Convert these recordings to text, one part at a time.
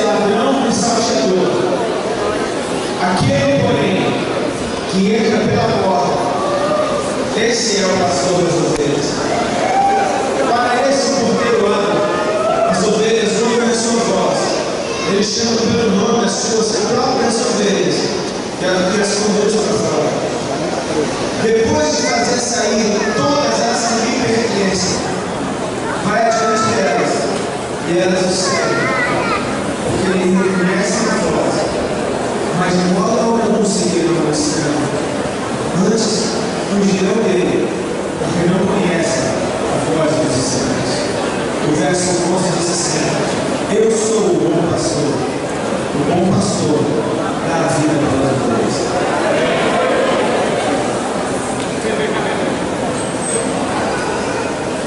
é ladrão e salteador. Aquele, porém, que entra pela porta, esse é o pastor das ovelhas. Para esse porteiro anda, as ovelhas ouvem a sua voz. Ele chama pelo nome as suas próprias ovelhas, que as conduz para fora. Depois de fazer sair todas as que lhe pertencem, vai adiante delas, e elas o seguem, porque ele reconhece a voz, mas de modo algum seguirão o estranho. Antes, fugirão dele, porque não conhecem a voz dos estranhos. O verso 11 diz assim: eu sou o bom pastor dá a vida pelas ovelhas.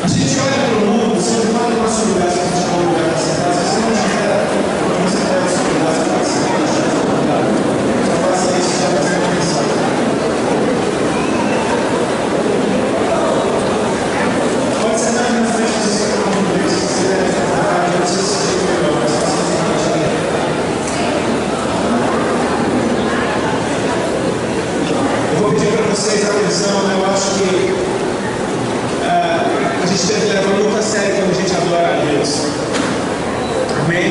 A gente olha para o mundo, você não vai no nosso lugar, se a gente vai no lugar da cidade, se você não tiver, você pega o seu lugar, você pode ser já faça isso, já faça uma mensagem. Pode sentar aqui na frente, você que não tem se você deve falar, não sei se você tem melhor, mas faça uma mensagem. Eu vou pedir para vocês atenção, eu acho que a gente deve levar muito a sério quando a gente adora a Deus. Amém?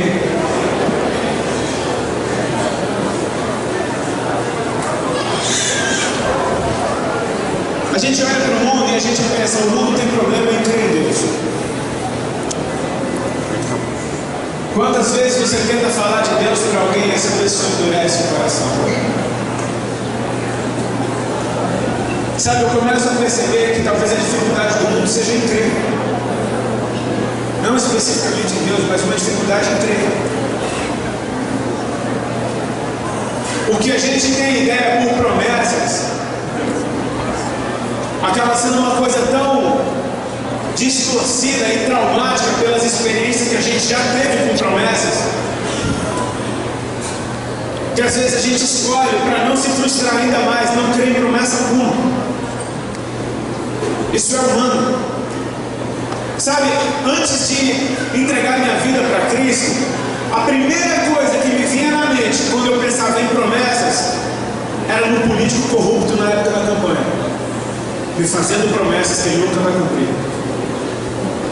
A gente olha para o mundo e a gente pensa: o mundo tem problema em crer em Deus. Quantas vezes você tenta falar de Deus para alguém e essa pessoa endurece o coração? Sabe, eu começo a perceber que talvez a dificuldade do mundo seja em crer. Não especificamente em Deus, mas uma dificuldade em crer. O que a gente tem ideia por promessas acaba sendo uma coisa tão distorcida e traumática pelas experiências que a gente já teve com promessas, que às vezes a gente escolhe para não se frustrar ainda mais, não crer em promessa alguma. Isso é humano. Sabe, antes de entregar minha vida para Cristo, a primeira coisa que me vinha na mente quando eu pensava em promessas era no político corrupto na época da campanha, me fazendo promessas que ele nunca vai cumprir.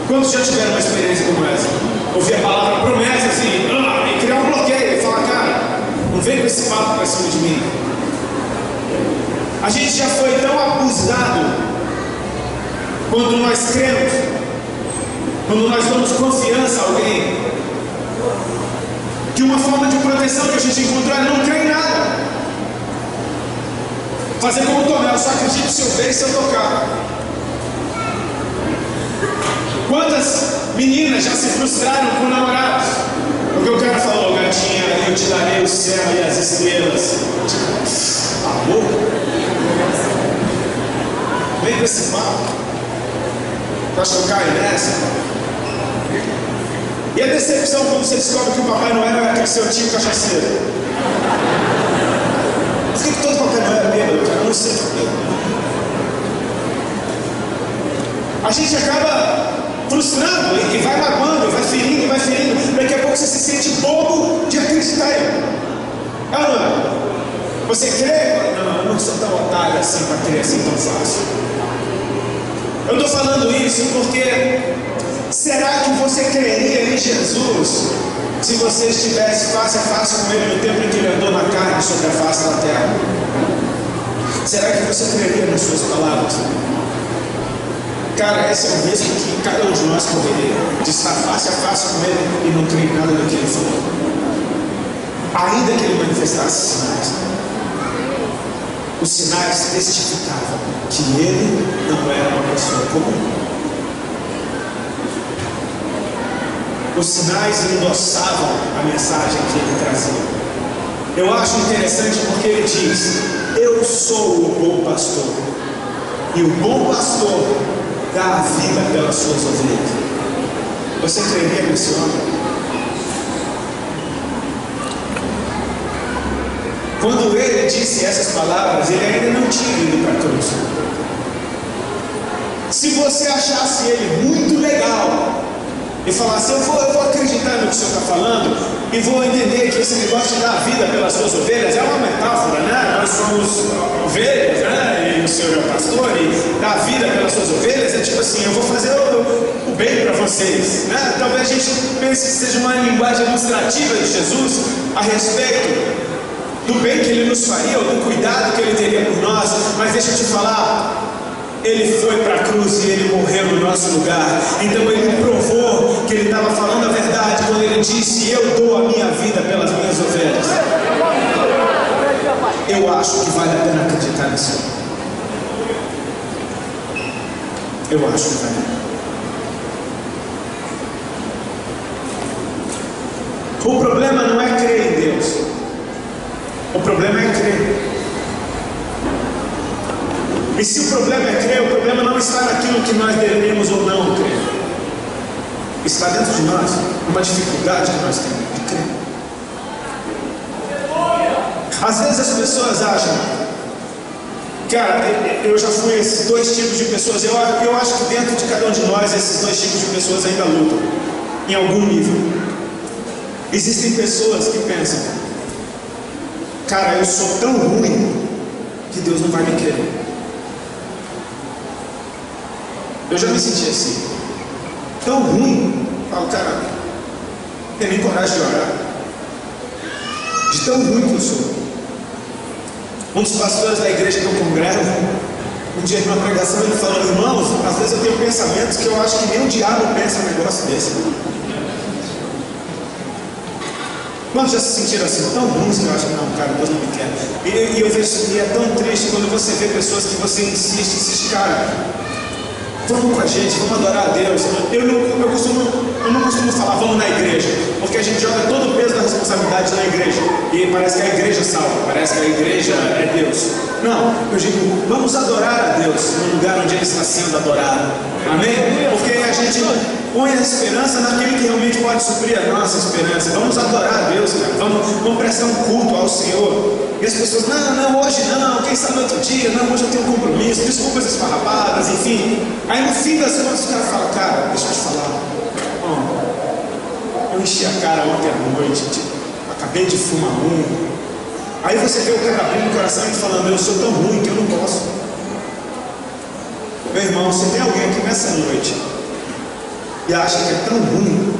Quantos já tiveram uma experiência como essa? Ouvir a palavra promessas e criar um bloqueio e falar: cara, não vem com esse papo para cima de mim. A gente já foi tão abusado quando nós cremos, quando nós damos confiança a alguém, que uma forma de proteção que a gente encontrou é não crer em nada. Fazer como Tomé: eu só acredito se eu ver e se eu tocar. Quantas meninas já se frustraram com namorados? Porque o cara falou: gatinha, eu te darei o céu e as estrelas. Amor? Vem com esse papo. Eu acho que eu caio nessa. E a decepção quando você descobre que o Papai Noel é aquele seu tio cachaceiro. Por que todo Papai Noel é bêbado, cara? Eu não sei porquê. A gente acaba frustrando e vai magoando, vai ferindo, vai ferindo. Daqui a pouco você se sente bobo de acreditar em ele. É ou não é? Você crê? Não, eu não sou tão otário assim para crer assim tão fácil. Eu estou falando isso porque será que você creria em Jesus se você estivesse face a face com ele no tempo em que ele andou na carne sobre a face da terra? Será que você creria nas suas palavras? Cara, esse é um risco que cada um de nós correria, de estar face a face com ele e não crer em nada do que ele falou, ainda que ele manifestasse sinais. Os sinais testificavam que ele não era uma pessoa comum. Os sinais endossavam a mensagem que ele trazia. Eu acho interessante porque ele diz: eu sou o bom pastor, e o bom pastor dá a vida pelas suas ovelhas. Você creria nesse homem? Quando ele disse essas palavras, ele ainda não tinha ido para a cruz. Se você achasse ele muito legal, e falar assim, eu vou acreditar no que o Senhor está falando e vou entender que esse negócio de dar vida pelas suas ovelhas é uma metáfora, né? Nós somos ovelhas, né? E o Senhor é o pastor, e dar vida pelas suas ovelhas é tipo assim, eu vou fazer o bem para vocês, né? Talvez a gente pense que seja uma linguagem ilustrativa de Jesus a respeito do bem que Ele nos faria, ou do cuidado que Ele teria por nós, mas deixa eu te falar, Ele foi para a cruz e Ele morreu no nosso lugar. Então Ele provou que Ele estava falando a verdade quando Ele disse, eu dou a minha vida pelas minhas ovelhas. Eu acho que vale a pena acreditar nisso. Eu acho que vale a pena. O problema não é crer em Deus, o problema é crer. E se o problema é crer, o problema não está naquilo que nós devemos ou não crer. Está dentro de nós, uma dificuldade que nós temos de crer. Às vezes as pessoas acham, cara, eu já fui esses dois tipos de pessoas, eu acho que dentro de cada um de nós, esses dois tipos de pessoas ainda lutam, em algum nível. Existem pessoas que pensam, cara, eu sou tão ruim que Deus não vai me querer. Eu já me senti assim, tão ruim, falo, cara, não tenho nem coragem de orar, de tão ruim que eu sou. Um dos pastores da igreja que eu congrego, um dia em uma pregação ele falou, irmãos, às vezes eu tenho pensamentos que eu acho que nem o diabo pensa um negócio desse. Quantos já se sentiram assim, tão ruins que eu acho que não, cara, Deus não me quer. E eu vejo que é tão triste quando você vê pessoas que você insiste, cara, vamos com a gente, vamos adorar a Deus. Eu não costumo falar vamos na igreja, porque a gente joga todo o peso da responsabilidade na igreja, e parece que a igreja salva, parece que a igreja é Deus. Não, eu digo, vamos adorar a Deus no lugar onde Ele está sendo adorado. Amém? Porque a gente põe a esperança naquele que realmente pode suprir a nossa esperança. Vamos adorar a Deus, cara. Vamos prestar um culto ao Senhor. E as pessoas, não, hoje não, quem sabe outro dia, não, hoje eu tenho um compromisso, desculpas esfarrapadas, enfim. Aí no fim das contas o cara fala, cara, deixa eu te falar, eu enchi a cara ontem à noite, acabei de fumar um. Aí você vê o cara abrindo o coração e falando, eu sou tão ruim que eu não posso. Meu irmão, se tem alguém aqui nessa noite e acha que é tão ruim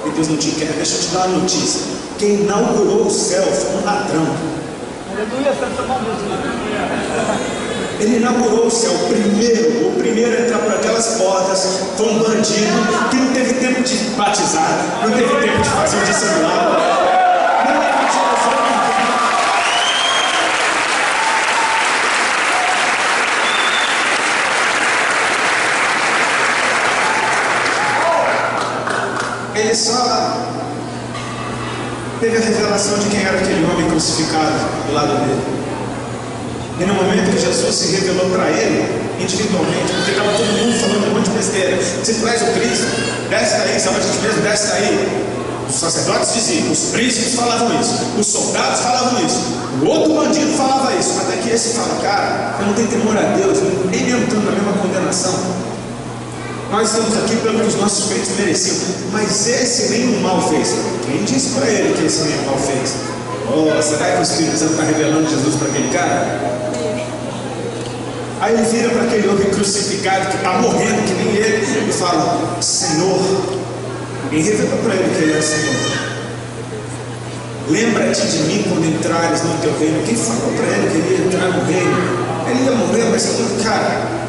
e Deus não te quer, deixa eu te dar uma notícia. Quem inaugurou o céu foi um ladrão. Ele inaugurou o céu. O primeiro a entrar por aquelas portas foi um bandido que não teve tempo de batizar, não teve tempo de fazer um discipulado. Ele só teve a revelação de quem era aquele homem crucificado do lado dele. E no momento que Jesus se revelou para ele, individualmente, porque estava todo mundo falando um monte de besteira. Se tu és o Cristo, desce daí, salva a gente mesmo, desce daí. Os sacerdotes diziam, os príncipes falavam isso, os soldados falavam isso, o outro bandido falava isso, até que esse fala, cara, eu não tenho temor a Deus, nem mesmo estando na mesma condenação. Nós estamos aqui pelo que os nossos feitos mereciam, mas esse nenhum mal fez. Quem disse para ele que esse nenhum mal fez? Oh, será que o Espírito Santo está revelando Jesus para aquele cara? Aí ele vira para aquele homem crucificado que está morrendo que nem ele e fala, Senhor, quem revelou para ele que ele é o Senhor? Lembra-te de mim quando entrares no teu reino. Quem falou para ele que ele ia entrar no reino? Ele ia morrer, mas cara,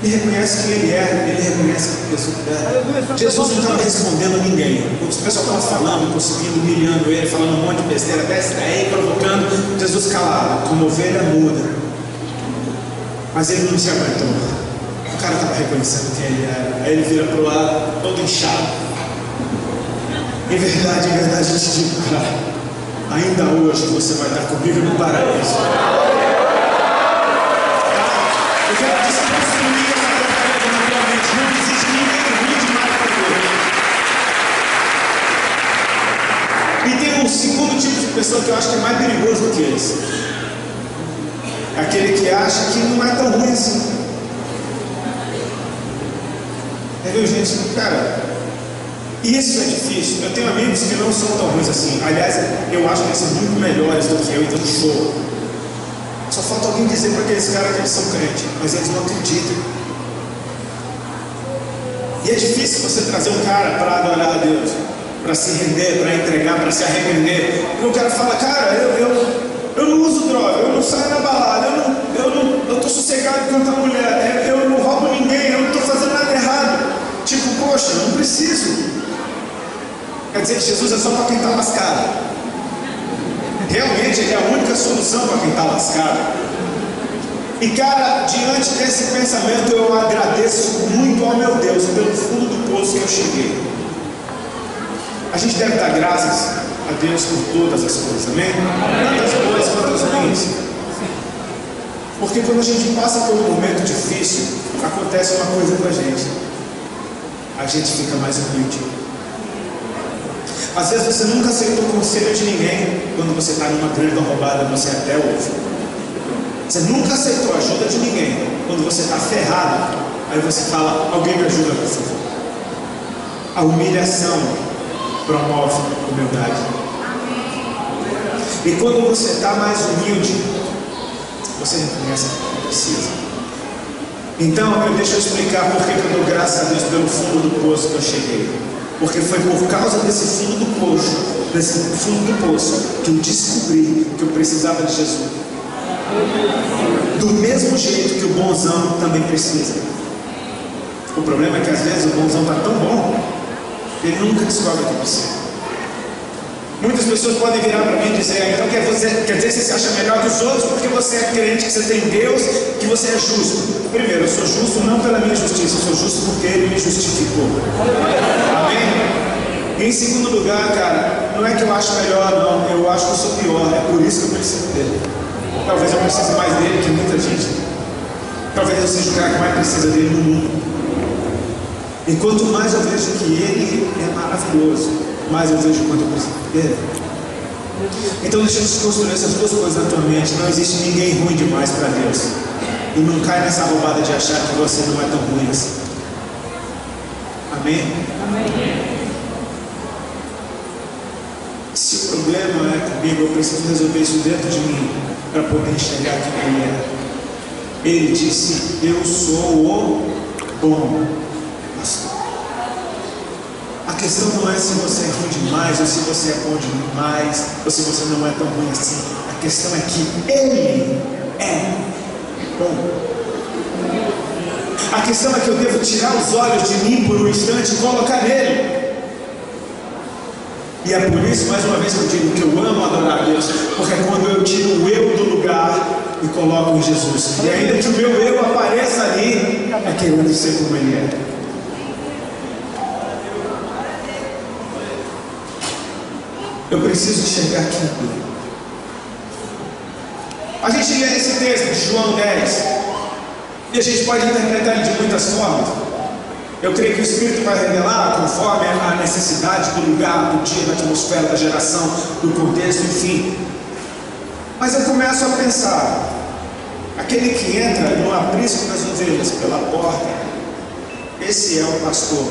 ele reconhece quem ele é, ele reconhece que Jesus é. Jesus não estava respondendo a ninguém. O pessoal estava falando, conseguindo, humilhando ele, falando um monte de besteira, desce daí, provocando. Jesus calado, como ovelha muda. Mas ele não se aguentou. O cara estava reconhecendo quem ele era. Aí ele vira para o lado, todo inchado. Em verdade, eu te digo, cara, ainda hoje você vai estar comigo no paraíso. Eu quero desconstruir essa porcaria na tua mente. Não existe ninguém ruim demais para Deus. E tem um segundo tipo de pessoa que eu acho que é mais perigoso do que esse. Aquele que acha que não é tão ruim assim. Entendeu, gente? Cara, isso é difícil. Eu tenho amigos que não são tão ruins assim. Aliás, eu acho que eles são muito melhores do que eu, então show. Só falta alguém dizer para aqueles caras que eles são crentes, mas eles não acreditam. E é difícil você trazer um cara para adorar a Deus, para se render, para entregar, para se arrepender. E o cara fala, cara, eu não uso droga, eu não saio na balada, eu estou sossegado com outra mulher, eu não roubo ninguém, eu não estou fazendo nada errado. Tipo, poxa, não preciso. Quer dizer, Jesus é só para quem está lascado. Realmente ele é a única solução para quem está lascado. E cara, diante desse pensamento eu agradeço muito ao meu Deus pelo fundo do poço que eu cheguei. A gente deve dar graças a Deus por todas as coisas, amém? Tanto as boas quanto as ruins. Porque quando a gente passa por um momento difícil, acontece uma coisa com a gente fica mais humilde. Às vezes você nunca aceitou o conselho de ninguém quando você está numa grande roubada, você até ouve. Você nunca aceitou a ajuda de ninguém quando você está ferrado, aí você fala, alguém me ajuda, por favor. A humilhação promove humildade. E quando você está mais humilde, você reconhece que precisa. Então, deixa eu explicar por que eu dou graças a Deus pelo fundo do poço que eu cheguei. Porque foi por causa desse fundo do poço, que eu descobri que eu precisava de Jesus. Do mesmo jeito que o bonzão também precisa. O problema é que às vezes o bonzão está tão bom que ele nunca descobre que precisa. Muitas pessoas podem virar para mim e dizer, então quer dizer que você se acha melhor que os outros porque você é crente, que você tem Deus, que você é justo. Primeiro, eu sou justo não pela minha justiça, eu sou justo porque Ele me justificou. Amém? Em segundo lugar, cara, não é que eu acho melhor, não, eu acho que eu sou pior, é por isso que eu preciso dele. Talvez eu precise mais dele que muita gente. Talvez eu seja o cara que mais precisa dele no mundo. E quanto mais eu vejo que Ele é maravilhoso, mais eu vejo quanto eu preciso dele. Então deixa eu construir essas duas coisas na tua mente. Não existe ninguém ruim demais para Deus. E não cai nessa roubada de achar que você não é tão ruim assim. Amém? Amém. Se o problema é comigo, eu preciso resolver isso dentro de mim para poder enxergar quem Ele é. Ele disse, eu sou o bom pastor. A questão não é se você é ruim demais, ou se você é bom demais, ou se você não é tão ruim assim. A questão é que Ele é bom. A questão é que eu devo tirar os olhos de mim por um instante e colocar nele. E é por isso, mais uma vez, que eu digo que eu amo adorar a Deus, porque é quando eu tiro o eu do lugar e coloco em Jesus. E ainda que o meu eu apareça ali, é querendo ser como Ele é. Eu preciso enxergar aqui. A gente lê esse texto de João 10 e a gente pode interpretar ele de muitas formas. Eu creio que o Espírito vai revelar conforme a necessidade do lugar, do dia, da atmosfera, da geração, do contexto, enfim. Mas eu começo a pensar, aquele que entra no aprisco das ovelhas pela porta, esse é o pastor.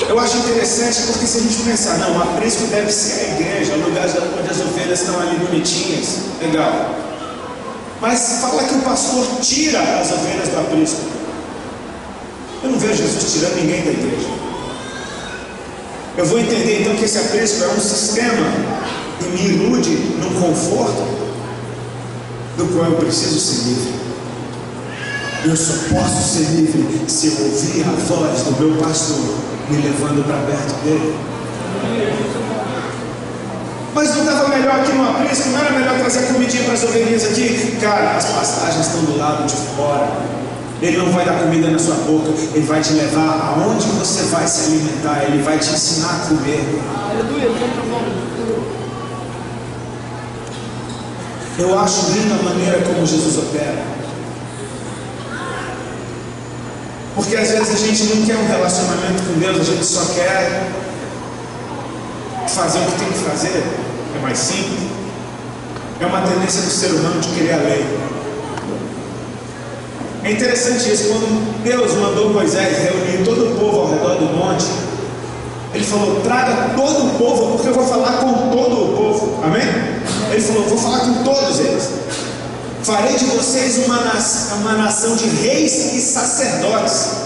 Eu acho interessante porque se a gente pensar, não, o aprisco deve ser a igreja, o lugar onde as ovelhas estão ali bonitinhas, legal. Mas fala que o pastor tira as ovelhas do aprisco. Eu não vejo Jesus tirando ninguém da igreja. Eu vou entender então que esse aprisco é um sistema que me ilude num conforto do qual eu preciso ser livre. Eu só posso ser livre se eu ouvir a voz do meu pastor me levando para perto dele. Mas não estava melhor aqui no aprisco? Não era melhor trazer comidinha para as ovelhinhas aqui? Cara, as pastagens estão do lado de fora. Ele não vai dar comida na sua boca. Ele vai te levar aonde você vai se alimentar. Ele vai te ensinar a comer. Eu acho linda a maneira como Jesus opera. Porque às vezes a gente não quer um relacionamento com Deus, a gente só quer fazer o que tem que fazer. É mais simples. É uma tendência do ser humano de querer a lei. É interessante isso, quando Deus mandou Moisés reunir todo o povo ao redor do monte, Ele falou: traga todo o povo, porque eu vou falar com todo o povo. Amém? Ele falou: vou falar com todos eles. Farei de vocês uma nação de reis e sacerdotes.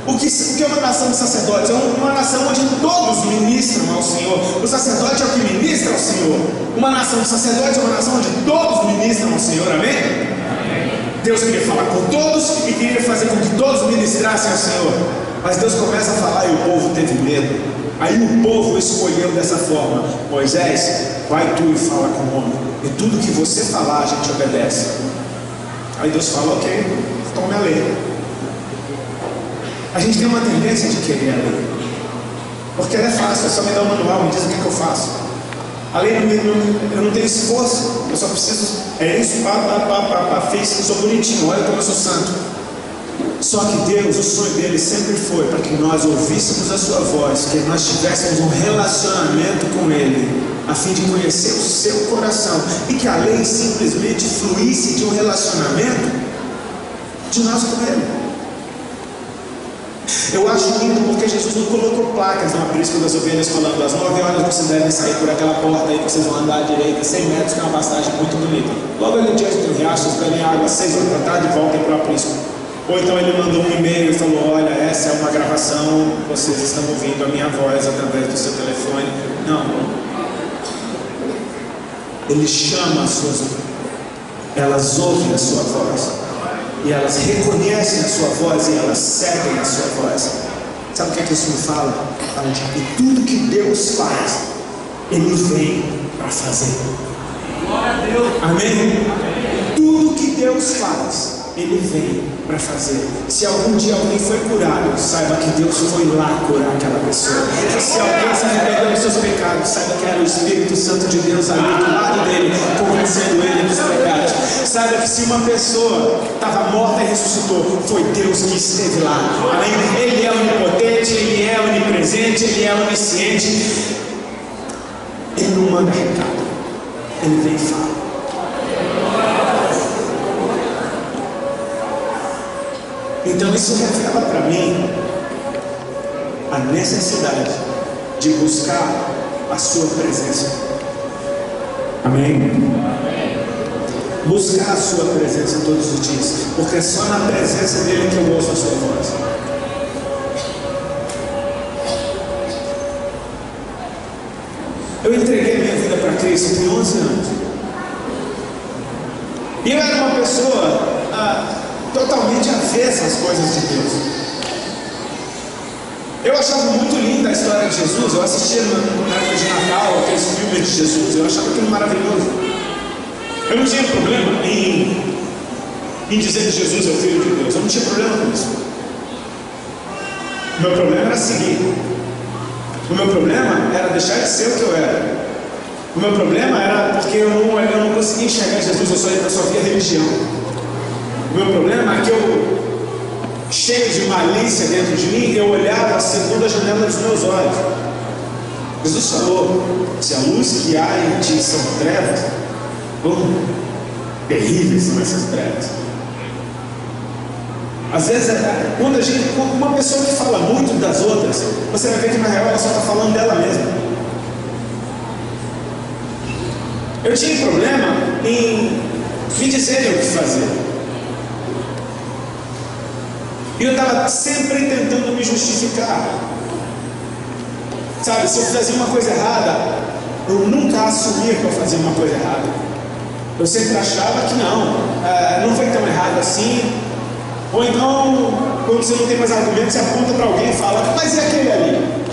O que é uma nação de sacerdotes? É uma nação onde todos ministram ao Senhor. O sacerdote é o que ministra ao Senhor. Uma nação de sacerdotes é uma nação onde todos ministram ao Senhor. Amém? Deus queria falar com todos e queria fazer com que todos ministrassem ao Senhor. Mas Deus começa a falar e o povo teve medo. Aí o povo escolheu dessa forma: Moisés, vai tu e fala com o homem, e tudo que você falar a gente obedece. Aí Deus fala: ok, tome a lei. A gente tem uma tendência de querer a lei, porque ela é fácil, é só me dar o manual, me diz o que eu faço. A lei eu não tenho esforço, eu só preciso, é isso, fiz, sou bonitinho, olha como eu sou santo. Só que Deus, o sonho dele sempre foi para que nós ouvíssemos a sua voz, que nós tivéssemos um relacionamento com ele, a fim de conhecer o seu coração, e que a lei simplesmente fluísse de um relacionamento de nós com ele. Eu acho lindo porque Jesus não colocou placas no aprisco das ovelhas falando: às 9 horas vocês devem sair por aquela porta aí que vocês vão andar à direita 100 metros, que é uma pastagem muito bonita. Logo ali diante do riacho, vocês bebem água às 6 horas da tarde e voltem para o aprisco. Ou então ele mandou um e-mail e falou: olha, essa é uma gravação, vocês estão ouvindo a minha voz através do seu telefone. Não. Ele chama as suas ovelhas, elas ouvem a sua voz, e elas reconhecem a sua voz e elas seguem a sua voz. Sabe o que é que isso me fala? Fala de que tudo que Deus faz, Ele vem para fazer. Glória a Deus. Amém? Tudo que Deus faz, Ele vem para fazer. Se algum dia alguém foi curado, saiba que Deus foi lá curar aquela pessoa. Se alguém se arrependeu dos seus pecados, saiba que era o Espírito Santo de Deus ali do lado dele, convencendo ele dos pecados. Saiba que se uma pessoa estava morta e ressuscitou, foi Deus que esteve lá. Amém? Ele é onipotente, Ele é onipresente, Ele é onisciente. Ele não manda recado, Ele vem e fala. Então isso revela para mim a necessidade de buscar a sua presença. Amém? Buscar a sua presença todos os dias, porque é só na presença dele que eu ouço a sua voz. Eu entreguei minha vida para Cristo tem 11 anos. E eu era uma pessoa totalmente avessa às coisas de Deus. Eu achava muito linda a história de Jesus. Eu assistia na época de Natal aqueles filmes de Jesus. Eu achava aquilo maravilhoso. Eu não tinha problema em dizer que Jesus é o Filho de Deus. Eu não tinha problema com isso. O meu problema era seguir. O meu problema era deixar de ser o que eu era. O meu problema era porque eu não conseguia enxergar Jesus. Eu só via religião. O meu problema é que eu, cheio de malícia dentro de mim, eu olhava a segunda janela dos meus olhos. Jesus falou: se a luz que há em ti são trevas, terríveis são essas trevas. Às vezes, quando uma pessoa que fala muito das outras, você vai ver que na real ela só está falando dela mesma. Eu tinha problema em me dizerem o que fazer. E eu estava sempre tentando me justificar. Sabe, se eu fazia uma coisa errada, eu nunca assumia que eu fazia uma coisa errada. Eu sempre achava que não foi tão errado assim. Ou então, quando você não tem mais argumento, você aponta para alguém e fala: mas e aquele ali?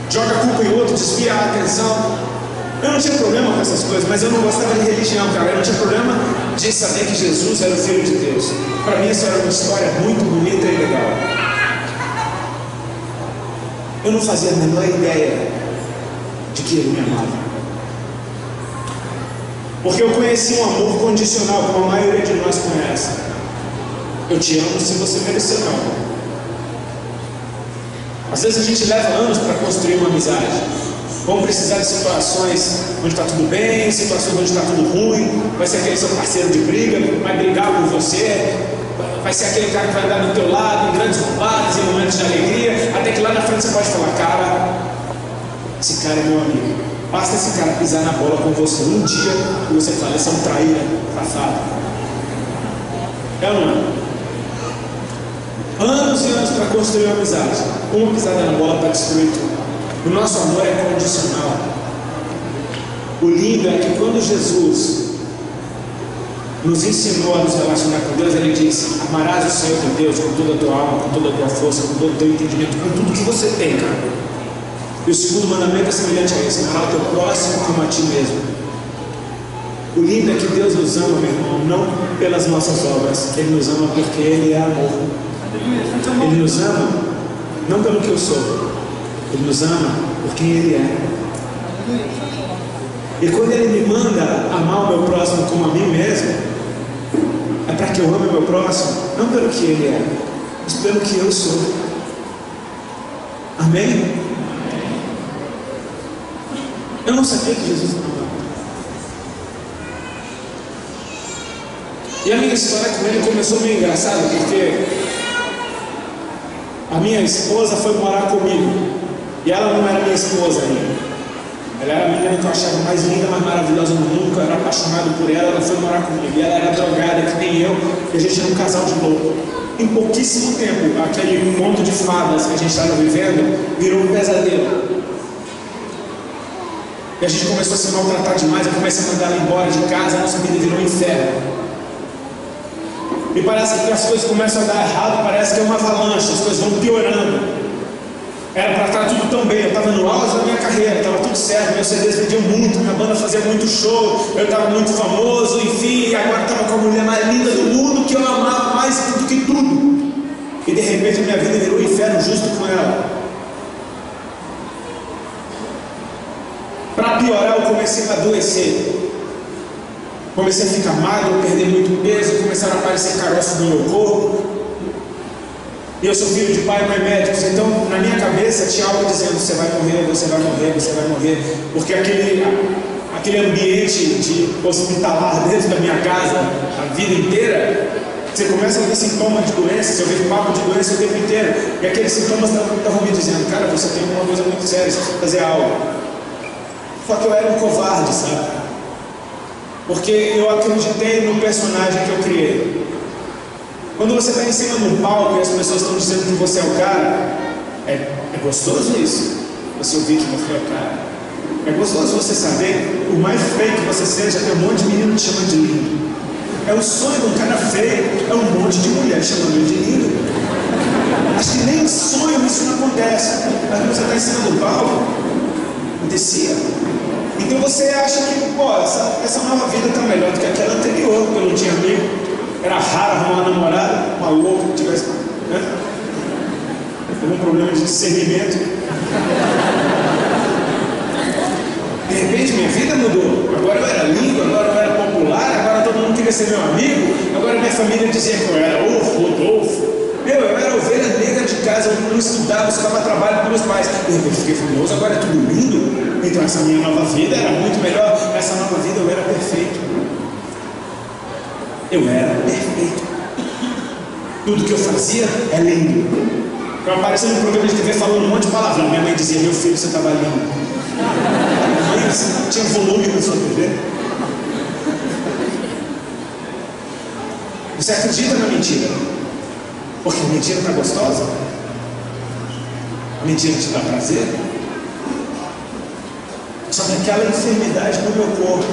Joga a culpa em outro, desvia a atenção. Eu não tinha problema com essas coisas, mas eu não gostava de religião, cara. Eu não tinha problema de saber que Jesus era o Filho de Deus. Para mim isso era uma história muito bonita e legal. Eu não fazia a menor ideia de que Ele me amava, porque eu conheci um amor condicional, como a maioria de nós conhece. Eu te amo se você merecer ou não. Às vezes a gente leva anos para construir uma amizade. Vamos precisar de situações onde está tudo bem, situações onde está tudo ruim. Vai ser aquele seu parceiro de briga, vai brigar com você, vai ser aquele cara que vai andar do teu lado em grandes combates, em momentos de alegria, até que lá na frente você pode falar: cara, esse cara é meu amigo. Basta esse cara pisar na bola com você um dia e você fala: esse é um traíra, safado. É ou não é? Anos e anos para construir uma amizade. Uma pisada na bola para destruir tudo. O nosso amor é condicional. O lindo é que quando Jesus nos ensinou a nos relacionar com Deus, Ele disse: amarás o Senhor teu Deus com toda a tua alma, com toda a tua força, com todo o teu entendimento, com tudo que você tem, cara. E o segundo mandamento é semelhante a esse: amar o teu próximo como a ti mesmo. O lindo é que Deus nos ama, meu irmão, não pelas nossas obras. Ele nos ama porque Ele é amor. Ele nos ama não pelo que eu sou. Ele nos ama por quem Ele é. E quando Ele me manda amar o meu próximo como a mim mesmo, é para que eu ame o meu próximo, não pelo que ele é, mas pelo que eu sou. Amém? Eu não sabia que Jesus me amava. E a minha história com Ele começou meio engraçada, porque a minha esposa foi morar comigo, e ela não era minha esposa ainda. Ela era a menina que eu achava mais linda, mais maravilhosa no mundo, que eu era apaixonado por ela. Ela foi morar comigo, e ela era drogada, que nem eu, e a gente era um casal de louco. Em pouquíssimo tempo, aquele conto de fadas que a gente estava vivendo virou um pesadelo. E a gente começou a se maltratar demais. Eu comecei a mandar ela embora de casa, a nossa vida virou um inferno. E parece que as coisas começam a dar errado, parece que é uma avalanche, as coisas vão piorando. Era para estar tudo tão bem, eu estava no auge da minha carreira, estava tudo certo, meus CDs vendiam muito, minha banda fazia muito show, eu estava muito famoso, enfim, e agora estava com a mulher mais linda do mundo, que eu amava mais do que tudo. E de repente a minha vida virou um inferno justo com ela. Para piorar, eu comecei a adoecer. Comecei a ficar magro, perder muito peso, começaram a aparecer caroços no meu corpo. E eu sou filho de pai e mãe médicos, então na minha cabeça tinha algo dizendo: você vai morrer, você vai morrer, você vai morrer. Porque aquele ambiente de hospitalar dentro da minha casa a vida inteira, você começa a ouvir sintomas de doença, você ouve papo de doença o tempo inteiro. E aqueles sintomas estavam me dizendo: cara, você tem uma coisa muito séria, você tem que fazer algo. Só que eu era um covarde, sabe? Porque eu acreditei no personagem que eu criei. Quando você está em cima do palco e as pessoas estão dizendo que você é o cara, é gostoso isso, você ouvir que você é o cara. É gostoso você saber, por mais feio que você seja, tem um monte de menino te chamando de lindo. É o sonho de um cara feio, é um monte de mulher chamando ele de lindo. Acho que nem em sonho isso não acontece. Mas quando você está em cima do palco, acontecia. Então você acha que, pô, essa nova vida está melhor do que aquela anterior, porque eu não tinha amigo. Era raro arrumar uma namorada, uma louca que tivesse, né? Algum problema de discernimento. De repente minha vida mudou. Agora eu era lindo, agora eu era popular, agora todo mundo queria ser meu amigo, agora minha família dizia que eu era o Rodolfo. Eu era ovelha negra de casa, eu não estudava, buscava trabalho com meus pais. De repente fiquei famoso, agora é tudo lindo. Então essa minha nova vida era muito melhor. Essa nova vida eu era perfeito. Eu era perfeito. Tudo que eu fazia é lindo. Eu apareci num programa de TV falando um monte de palavrão. Minha mãe dizia: meu filho, você estava lindo. Minha mãe tinha volume na sua TV. Você acredita na mentira? Porque a mentira está gostosa? A mentira te dá prazer? Só que aquela enfermidade no meu corpo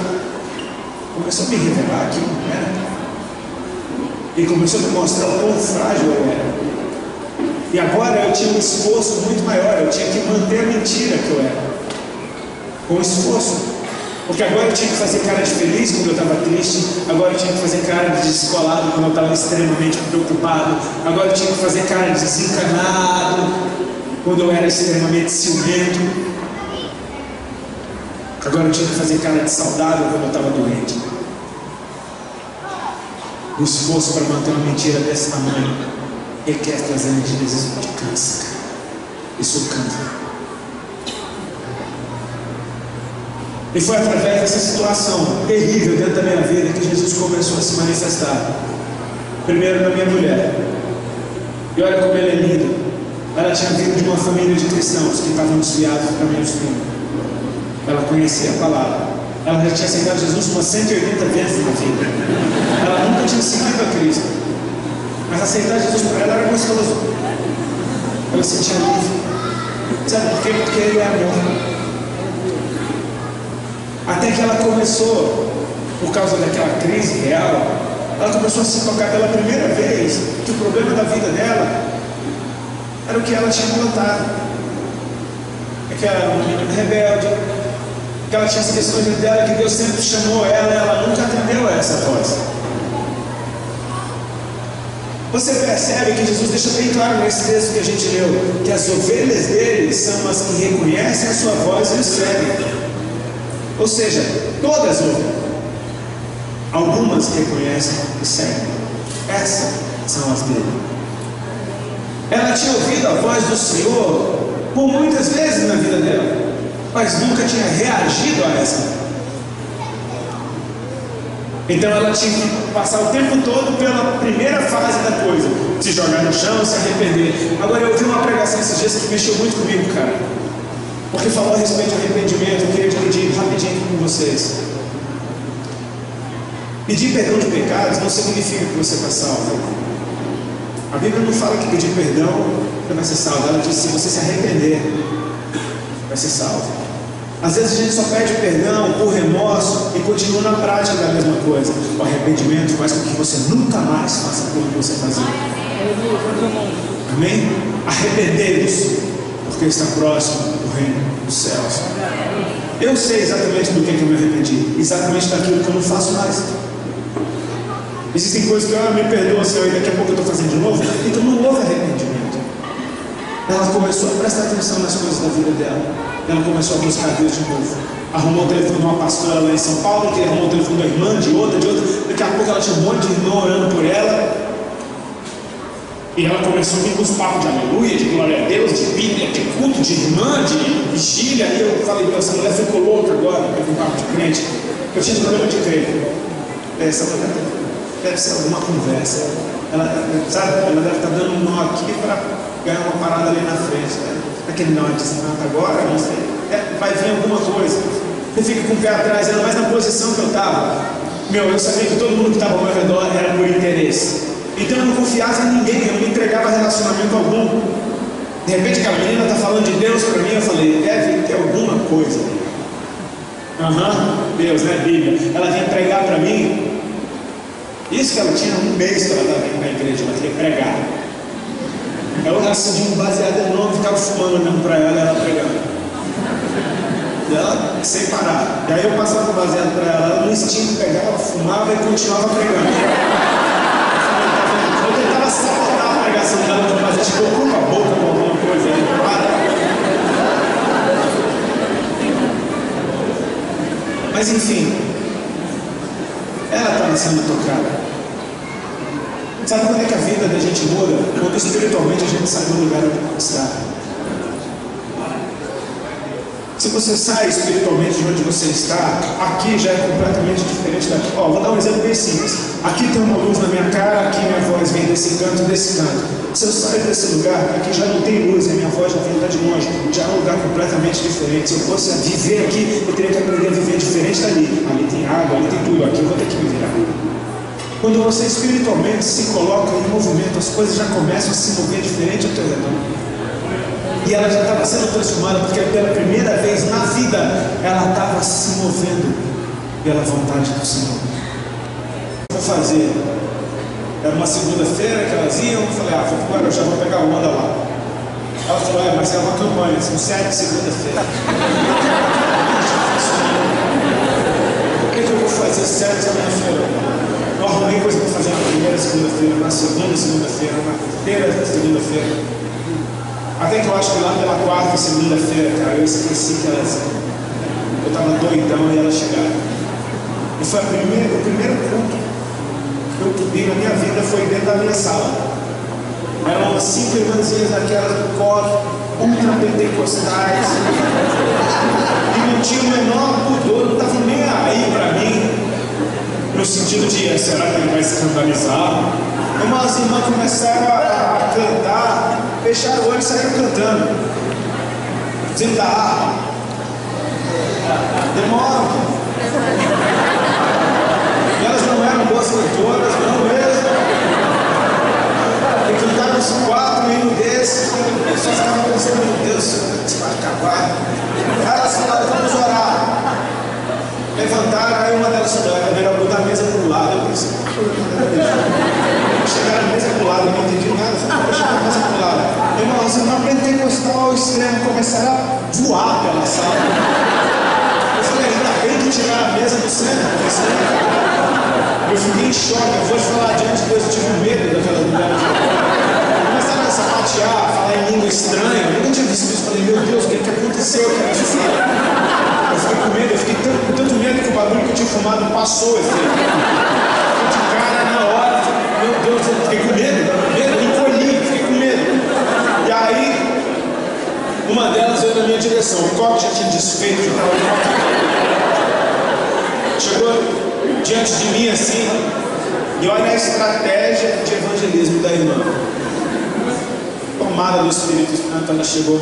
começou a me revelar que não era. E começou a me mostrar o quão frágil eu era. E agora eu tinha um esforço muito maior. Eu tinha que manter a mentira que eu era, com esforço. Porque agora eu tinha que fazer cara de feliz quando eu estava triste. Agora eu tinha que fazer cara de descolado quando eu estava extremamente preocupado. Agora eu tinha que fazer cara de desencanado quando eu era extremamente ciumento. Agora eu tinha que fazer cara de saudável quando eu estava doente. O esforço para manter uma mentira desse tamanho requer trazer energias de câncer. Isso cansa. E foi através dessa situação terrível dentro da minha vida que Jesus começou a se manifestar. Primeiro na minha mulher. E olha como ela é linda. Ela tinha vindo de uma família de cristãos que estavam desviados do caminho do Senhor. Ela conhecia a palavra. Ela já tinha aceitado Jesus umas 180 vezes na vida. Ela nunca tinha seguido a Cristo. Mas aceitar Jesus para ela era gostoso. Ela sentia livre. Sabe por quê? Porque Ele é amor. Até que ela começou, por causa daquela crise real, ela começou a se tocar pela primeira vez que o problema da vida dela era o que ela tinha plantado. É que ela era uma menina rebelde, que ela tinha as questões dela, que Deus sempre chamou ela e ela nunca atendeu a essa voz. Você percebe que Jesus deixa bem claro nesse texto que a gente leu, que as ovelhas dele são as que reconhecem a sua voz e o seguem. Ou seja, todas ouvem. Algumas reconhecem e seguem. Essas são as dele. Ela tinha ouvido a voz do Senhor por muitas vezes na vida dela, mas nunca tinha reagido a essa. Então ela tinha que passar o tempo todo pela primeira fase da coisa, se jogar no chão, se arrepender. Agora eu ouvi uma pregação esses dias que mexeu muito comigo, cara, porque falou a respeito de arrependimento. Eu queria dividir rapidinho aqui com vocês. Pedir perdão de pecados não significa que você está salvo. A Bíblia não fala que pedir perdão você vai ser salvo. Ela diz que se você se arrepender, vai ser salvo. Às vezes a gente só pede perdão por remorso e continua na prática da mesma coisa. O arrependimento faz com que você nunca mais faça aquilo que você fazia. Amém? Arrepender-se, porque está próximo do reino dos céus. Eu sei exatamente do que eu me arrependi, exatamente daquilo que eu não faço mais. Existem coisas que me perdoa, Senhor, e daqui a pouco eu estou fazendo de novo. Então não houve arrependimento. Ela começou a prestar atenção nas coisas da vida dela. Ela começou a buscar Deus de novo. Arrumou o telefone de uma pastora lá em São Paulo, que arrumou o telefone da irmã, de outra. Daqui a pouco ela tinha um monte de irmão orando por ela. E ela começou a vir com os papos de aleluia, de glória a Deus, de Bíblia, de culto, de irmã, de vigília. E eu falei, essa mulher ficou louca agora, com um papo de crente. Eu tinha problema de crer. Essa mulher deve ser alguma conversa. Ela, sabe, ela deve estar dando um nó aqui para ganhar uma parada ali na frente. Aquele nó de Santa agora, não sei. Vai vir alguma coisa. Você fica com o pé atrás, mas na posição que eu estava, eu sabia que todo mundo que estava ao meu redor era por interesse. Então eu não confiava em ninguém, eu não entregava relacionamento algum. De repente aquela menina está falando de Deus para mim, eu falei, deve ter alguma coisa. Deus, né, Bíblia? Ela vinha pregar para mim. Isso que ela tinha um mês que ela estava vindo na igreja, ela queria pregar. Eu acendi um baseado enorme, ficava fumando olhando para ela pregando. E ela sem parar. E aí eu passava o baseado para ela no instinto, pegava, fumava e continuava pregando. Eu tentava sabotar a pregação dela, mas tipo, ocupa a boca com alguma coisa aí, para. Mas enfim, ela estava sendo tocada. Sabe quando é que a vida da gente muda? Quando espiritualmente a gente sai do lugar onde está. Se você sai espiritualmente de onde você está, aqui já é completamente diferente daqui. Vou dar um exemplo bem simples. Aqui tem uma luz na minha cara, aqui minha voz vem desse canto, desse canto. Se eu saio desse lugar, aqui já não tem luz, a minha voz já vem lá de longe. Já é um lugar completamente diferente. Se eu fosse viver aqui, eu teria que aprender a viver diferente dali. Ali tem água, ali tem tudo, aqui eu vou ter que me virar. Quando você espiritualmente se coloca em movimento, as coisas já começam a se mover diferente ao teu redor. E ela já estava sendo transformada, porque pela primeira vez na vida, ela estava se movendo pela vontade do Senhor. Vou fazer. Era uma segunda-feira que elas iam, eu falei, vou embora, eu já vou pegar onda lá. Ela falou, mas é uma campanha, são 7 segunda-feira. O que eu vou fazer 7 segunda-feira? Eu arrumei coisa para fazer na primeira segunda-feira, na segunda segunda-feira, na terceira segunda-feira. Até que eu acho que lá pela 4ª segunda-feira, cara, eu esqueci que elas. Eu estava doidão e elas chegaram. E foi o primeiro culto que eu vi na minha vida foi dentro da minha sala. Eram umas 5 irmãzinhas daquelas do coro, ultra-pentecostais. E não tinha o menor pudor, não estava nem aí para mim. No sentido de, será que ele vai escandalizar? Irmão, as irmãs começaram a cantar, fecharam o olho e saíram cantando, dentro da harpa. Demoram. E elas não eram boas cantoras, não mesmo. E cantaram uns 4 hinos desses, e só estavam pensando, meu Deus, isso vai acabar. Elas falaram, vamos orar. Levantaram, aí uma delas falou, era botar a mesa para o lado. Eu pensei, chegaram a mesa para o lado, eu não entendi nada. Eu falei, chegar a mesa para o lado. Irmão, assim, não pentecostal ao extremo, começaram a voar pela sala. Eu falei, ainda bem que tiraram a mesa do centro. Eu fiquei em choque, eu vou te falar diante de Deus, eu tive medo daquela mulher. Começaram a sapatear, falar em língua estranha. Eu nunca tinha visto isso. Falei, meu Deus, o que aconteceu? Eu fiquei com medo, eu fiquei com tanto medo que o barulho que eu tinha fumado passou. Eu fiquei de cara na hora. Meu Deus, eu fiquei com medo, eu encolhi, fiquei com medo. E aí, uma delas veio na minha direção. O copo já tinha desfeito, já estava. Chegou diante de mim assim, e olha a estratégia de evangelismo da irmã. Tomada do Espírito Santo, ela chegou.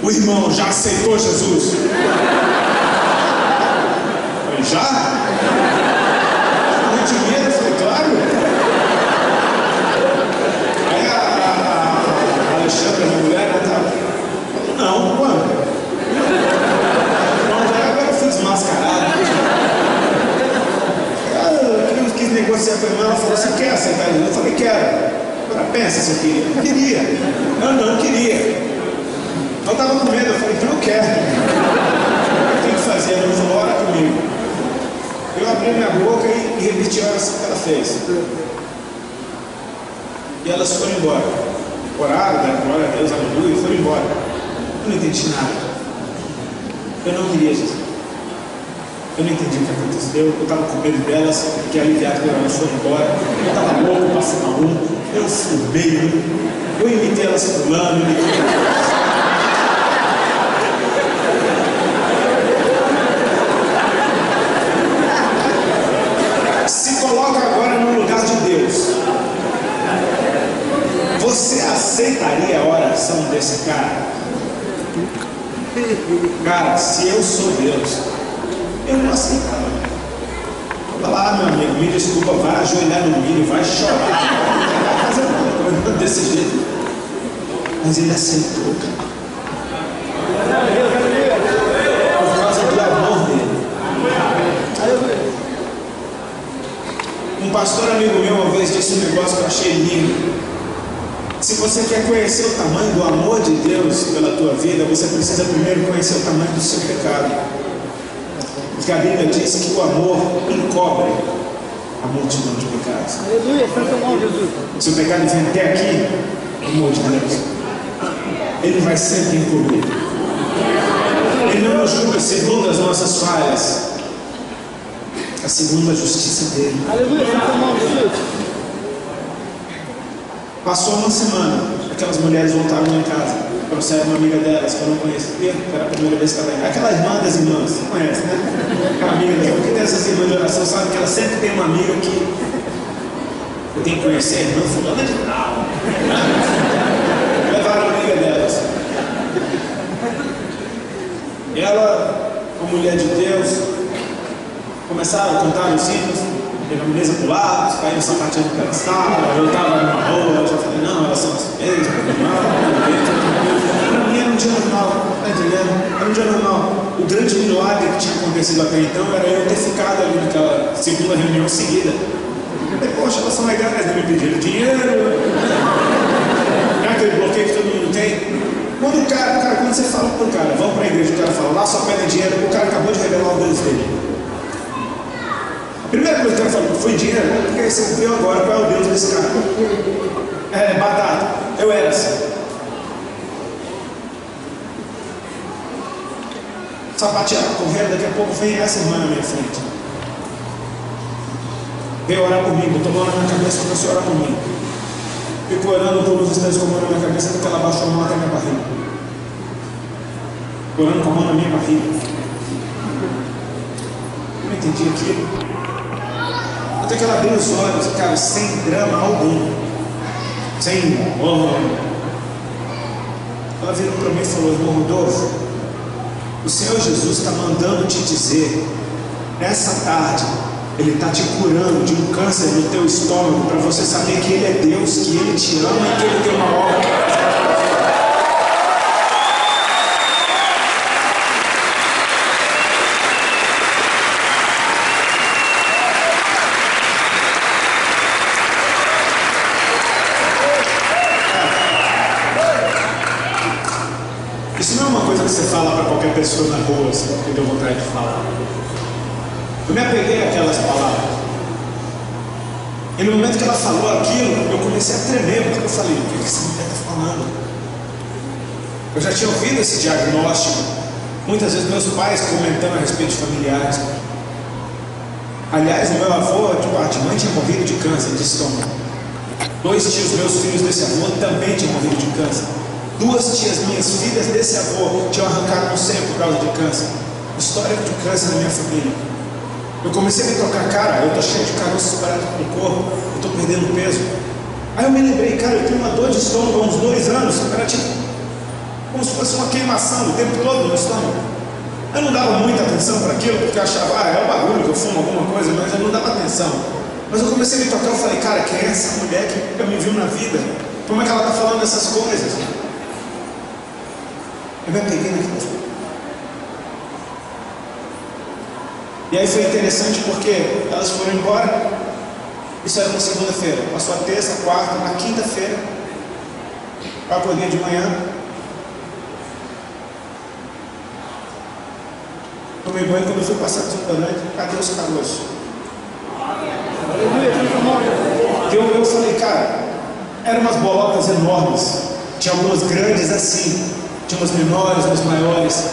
O irmão já aceitou Jesus? Eu falei, já? Eu tinha medo, eu falei, claro. Aí a Alexandra, minha mulher, ela tá. Não, quando? Pronto, agora eu fui desmascarado. Eu quis negociar com a irmã, ela falou, você quer aceitar Jesus? Eu falei, quero. Agora pensa se eu queria. Eu queria. Eu não queria. Eu estava com medo, eu falei, então eu quero. O que eu tenho que fazer? Ela falou, ora comigo. Eu abri minha boca e repeti a oração que ela fez. E elas foram embora. Oraram, deram glória a Deus, aleluia, e foram embora. Eu não entendi nada. Eu não queria Jesus. Eu não entendi o que aconteceu. Eu estava com medo delas, fiquei aliviado quando elas foram embora. Eu estava louco para fumar eu fumei, eu imitei elas pulando, Se coloca agora no lugar de Deus. Você aceitaria a oração desse cara? Cara, se eu sou Deus, eu não aceitava. Fala lá, meu amigo, me desculpa, vai ajoelhar no milho, vai chorar, vai fazer alguma coisa desse jeito. Mas ele aceitou, cara. Por causa do amor dele. Um pastor amigo meu uma vez disse um negócio que eu achei lindo. Se você quer conhecer o tamanho do amor de Deus pela tua vida, você precisa primeiro conhecer o tamanho do seu pecado. Porque a Bíblia diz que o amor encobre a multidão de pecados. Aleluia, santo nome, Jesus. Se o pecado vem até aqui, amor de Deus, ele vai sempre encobrir. Ele não nos julga segundo as nossas falhas, mas segundo a justiça dele. Aleluia, santo nome, Jesus. Passou uma semana, aquelas mulheres voltaram lá em casa. Trouxeram uma amiga delas que eu não conhecia, era a primeira vez que ela ia. Aquela irmã das irmãs, você conhece, né? Aquela amiga delas, porque tem essas irmãs de oração, sabe que ela sempre tem uma amiga que eu tenho que conhecer a irmã fulana de tal. Levaram a amiga delas. E ela, uma mulher de Deus, começaram a contar os hinos. Teve a mesa pro lado, os caíram sapateando pela sala, eu estava numa rua, eu já falei, não, elas são as mesmas, para mim era um dia normal, tá entendendo? Era um dia normal. O grande milagre que tinha acontecido até então era eu ter ficado ali naquela segunda reunião seguida. Eu falei, poxa, elas são legais, me pediram dinheiro. É aquele bloqueio que todo mundo tem. Quando o cara, quando você fala pro cara, vamos para a igreja, o cara fala, lá só pedem dinheiro, o cara acabou de revelar o Deus dele. A primeira coisa que eu falei, foi dinheiro? Porque você viu agora qual é o Deus desse cara. É, batata. Eu era assim. Sapateado, correndo, daqui a pouco vem essa irmã na minha frente. Veio orar comigo, tomou na minha cabeça, começou a orar comigo. Ficou orando por uns instantes com a mão na minha cabeça, até que ela baixou a mão até a minha barriga. Orando com a mão na minha barriga. Eu não entendi aquilo. Até que ela abriu os olhos, cara, sem drama algum, sem ela virou para mim e falou: irmão Rodolfo, o Senhor Jesus está mandando te dizer, nessa tarde, Ele está te curando de um câncer no teu estômago, para você saber que Ele é Deus, que Ele te ama e que Ele tem uma obra para fazer. Isso não é uma coisa que você fala para qualquer pessoa na rua, assim, porque deu vontade de falar. Eu me apeguei àquelas palavras. E no momento que ela falou aquilo, eu comecei a tremer, porque eu falei: o que essa mulher está falando? Eu já tinha ouvido esse diagnóstico, muitas vezes meus pais comentando a respeito de familiares. Aliás, o meu avô, de parte de mãe, tinha morrido de câncer de estômago. 2 tios meus, filhos desse avô, também tinham morrido de câncer. 2 tias minhas, filhas desse avô, tinham arrancado um seio por causa de câncer. Histórico de câncer na minha família. Eu comecei a me tocar, cara, eu estou cheio de caroços espalhados no corpo, eu estou perdendo peso. Aí eu me lembrei, cara, eu tenho uma dor de estômago há uns 2 anos, era tipo como se fosse uma queimação o tempo todo no estômago. Eu não dava muita atenção para aquilo, porque eu achava, é o barulho que eu fumo alguma coisa, mas eu não dava atenção. Mas eu comecei a me tocar, eu falei: cara, quem é essa mulher que me viu na vida? Como é que ela está falando essas coisas? Eu me apeguei naquilo. E aí foi interessante porque elas foram embora. Isso era uma segunda-feira. Passou a terça, a quarta, na quinta-feira eu acordei de manhã, tomei banho. Quando eu fui passar desodorante, cadê os caroços? Eu falei: cara, eram umas bolotas enormes. Tinha algumas grandes assim, tinha umas menores, umas maiores,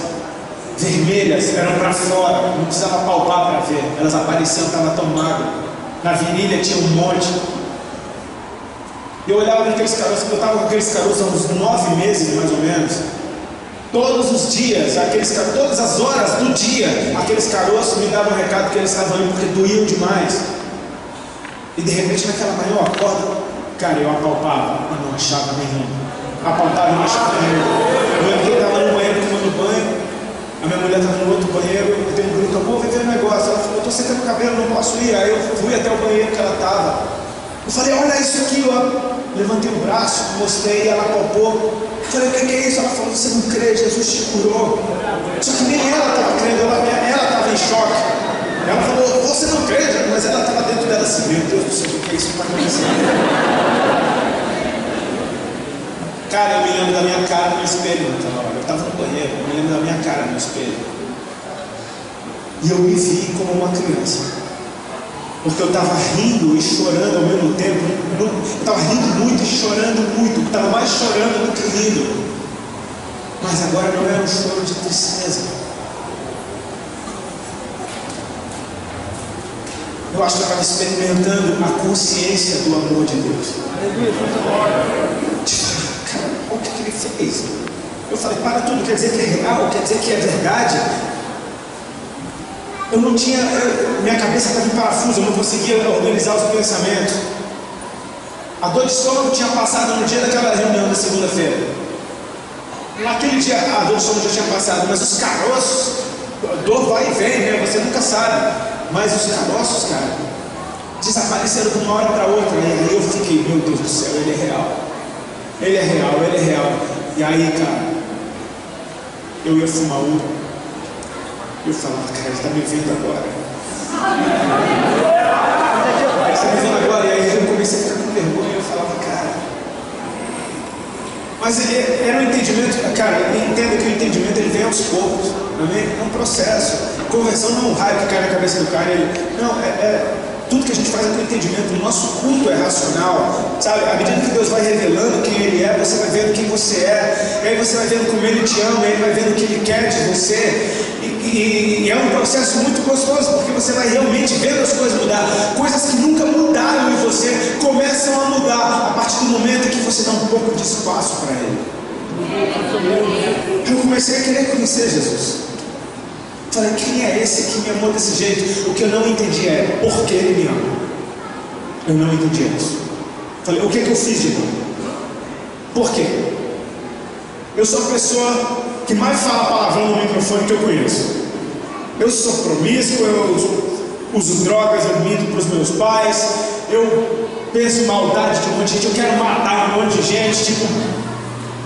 vermelhas, eram para fora, não precisava palpar para ver, elas apareciam, estava tão magro. Na virilha tinha um monte. Eu olhava naqueles caroços, eu estava com aqueles caroços há uns 9 meses mais ou menos. Todos os dias, todas as horas do dia, aqueles caroços me davam um recado que eles estavam indo, porque doíam demais. E de repente, naquela manhã eu acordo, cara, eu apalpava, mas não achava nenhum. Apalpava e não achava nenhum. Eu estava no banheiro tomando banho, a minha mulher estava no outro banheiro, eu dei um grito: vou ver o negócio. Ela falou: eu estou secando o cabelo, não posso ir. Aí eu fui até o banheiro que ela estava. Eu falei: olha isso aqui, ó. Levantei o braço, mostrei, ela palpou. Eu falei: o que é isso? Ela falou: você não crê, Jesus te curou. Só que nem ela estava crendo, ela estava em choque. Ela falou: você não crê? Mas ela estava dentro dela assim: meu Deus do céu, o que é isso que está acontecendo? Cara, eu me lembro da minha cara no espelho naquela hora. Eu estava no banheiro, eu me lembro da minha cara no espelho. E eu me vi como uma criança. Porque eu estava rindo e chorando ao mesmo tempo. Eu estava rindo muito e chorando muito. Eu estava mais chorando do que rindo. Mas agora não era um choro de tristeza. Eu acho que eu estava experimentando a consciência do amor de Deus. Cara, o que ele fez? Eu falei: para tudo, quer dizer que é real? Quer dizer que é verdade? Eu não tinha, minha cabeça estava em parafuso, eu não conseguia organizar os pensamentos. A dor de estômago tinha passado no dia daquela reunião da segunda-feira. Naquele dia a dor de estômago já tinha passado, mas os caroços, a dor vai e vem, né? Você nunca sabe. Mas os caroços, cara, desapareceram de uma hora para outra. E aí eu fiquei: meu Deus do céu, ele é real. Ele é real, ele é real. E aí, cara, eu ia fumar um. Eu falava: cara, ele está me vendo agora. Ele está me vendo agora. E aí eu comecei a ficar com vergonha. Eu falava: cara. Mas era um entendimento, cara, entenda que o entendimento ele vem aos poucos. Amém? É um processo. Conversão não é um raio que cai na cabeça do cara. Tudo que a gente faz é com entendimento. O nosso culto é racional, sabe? À medida que Deus vai revelando quem Ele é, você vai vendo quem você é. E aí você vai vendo como Ele te ama, Ele vai vendo o que Ele quer de você. E é um processo muito gostoso, porque você vai realmente vendo as coisas mudar. Coisas que nunca mudaram em você começam a mudar a partir do momento que você dá um pouco de espaço para Ele. Eu comecei a querer conhecer Jesus. Falei: quem é esse que me amou desse jeito? O que eu não entendi é por que Ele me ama. Eu não entendi isso. Falei, o que eu fiz de novo? Por quê? Eu sou a pessoa que mais fala palavrão no microfone que eu conheço. Eu sou promíscuo, eu uso drogas, eu minto para os meus pais, eu penso maldade de um monte de gente, eu quero matar um monte de gente, tipo,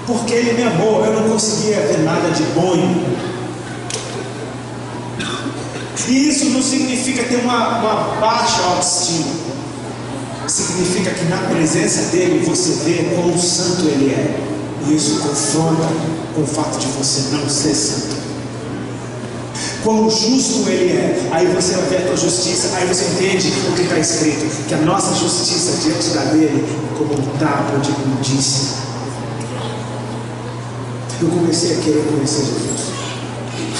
porque ele me amou, eu não conseguia ver nada de bom em mim. E isso não significa ter uma baixa autoestima. Significa que na presença dele você vê quão santo ele é. E isso confronta com o fato de você não ser santo. Quão justo ele é. Aí você vai ver a tua justiça. Aí você entende o que está escrito, que a nossa justiça diante da dele é como um trapo de imundícia. Eu comecei a querer conhecer Jesus.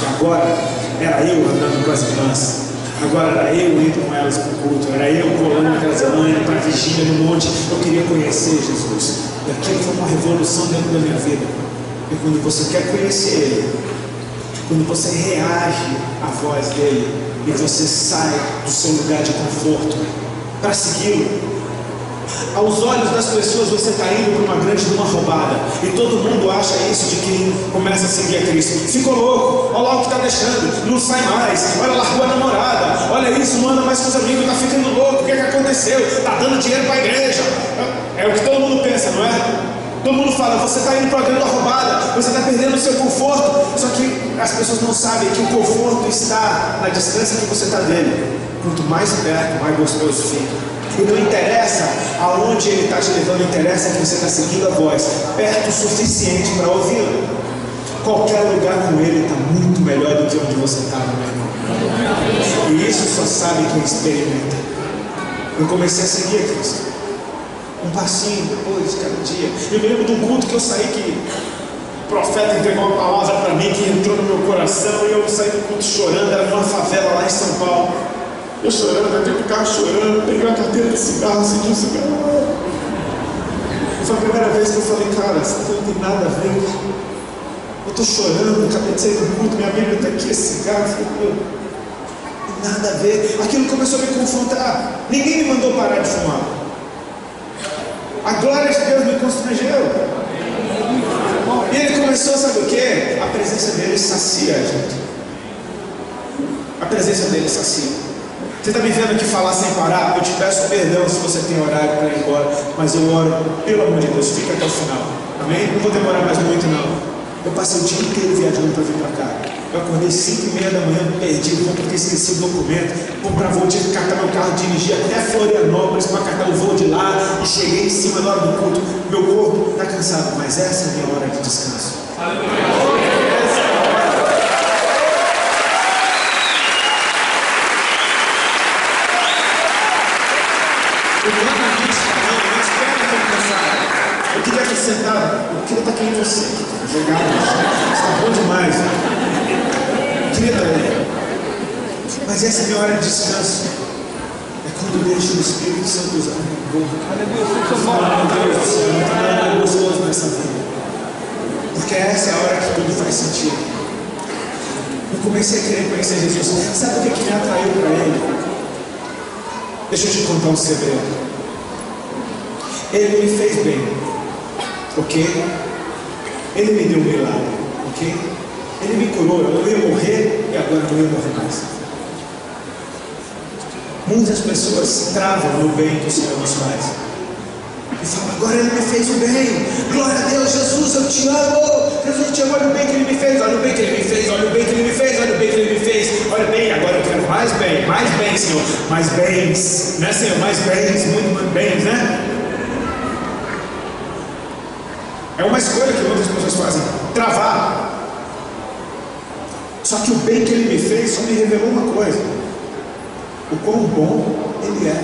E agora era eu andando com as irmãs. Agora era eu indo com elas para o culto. Era eu colando aquelas irmãs, indo para a vigília no monte. Eu queria conhecer Jesus. E aquilo foi uma revolução dentro da minha vida. E quando você quer conhecer ele, quando você reage à voz dele, e você sai do seu lugar de conforto para segui-lo, aos olhos das pessoas você está indo para uma grande roubada, e todo mundo acha isso de quem começa a seguir a Cristo. Ficou louco, olha lá o que está deixando, não sai mais, olha, largou a namorada, olha isso, não anda mais com os amigos, está ficando louco, o que aconteceu? Está dando dinheiro para a igreja. É o que todo mundo pensa, não é? Todo mundo fala, você está indo para a grande roubada, você está perdendo o seu conforto. Só que as pessoas não sabem que o conforto está na distância que você está dele. Quanto mais perto, mais gostoso fica. E não interessa aonde ele está te levando, interessa que você está seguindo a voz, perto o suficiente para ouvi-lo. Qualquer lugar com ele está muito melhor do que onde você estava, meu irmão. E isso só sabe quem experimenta. Eu comecei a seguir a Cristo, um passinho depois, cada dia. Eu me lembro de um culto que eu saí, que o profeta entregou uma palavra para mim, que entrou no meu coração, e eu saí do culto chorando. Era numa favela lá em São Paulo. Eu chorando, entrei no carro chorando, peguei uma carteira de cigarro, acendi um cigarro. Foi a primeira vez que eu falei, cara, isso não tem nada a ver. Eu estou chorando, acabei de sair do culto, minha Bíblia está aqui, esse cigarro. Eu falei, não tem nada a ver. Aquilo começou a me confrontar. Ninguém me mandou parar de fumar. A glória de Deus me constrangeu. E ele começou, sabe o que? A presença dele sacia a gente. A presença dele sacia. Você está me vendo aqui falar sem parar? Eu te peço perdão se você tem horário para ir embora, mas eu oro, pelo amor de Deus, fica até o final. Amém? Não vou demorar mais muito não. Eu passei o dia inteiro viajando para vir para cá. Eu acordei 5h30 da manhã, perdido, porque esqueci o documento. Vou para voo, tive que catar meu carro, dirigir até Florianópolis para catar o voo de lá, e cheguei em cima na hora do culto. Meu corpo está cansado, mas essa é a minha hora de descanso. Aleluia. Eu queria estar sentado, eu queria estar aqui em você, jogado, está bom demais. Eu queria estar aí. Mas essa é a minha hora de descanso. É quando eu deixo o Espírito Santo usar a minha boca. Meu Deus do céu, não tem nada gostoso nessa vida. Porque essa é a hora que tudo faz sentido. Eu comecei a querer conhecer Jesus. Sabe o que me atraiu para ele? Deixa eu te contar um segredo. Ele me fez bem, ok? Ele me deu um milagre, ok? Ele me curou, eu ia morrer e agora não ia morrer mais. Muitas pessoas travam no bem que o Senhor nos faz e falam, agora ele me fez o bem, glória a Deus, Jesus, eu te amo. Jesus, eu te amo, olha o bem que ele me fez, olha o bem que ele me fez, olha o bem que ele me fez, olha o bem que ele me fez, olha bem, agora eu quero mais bem, Senhor, mais bens, né, Senhor, mais bens, muito mais bens, né? É uma escolha que muitas pessoas fazem, travar. Só que o bem que ele me fez só me revelou uma coisa: o quão bom ele é.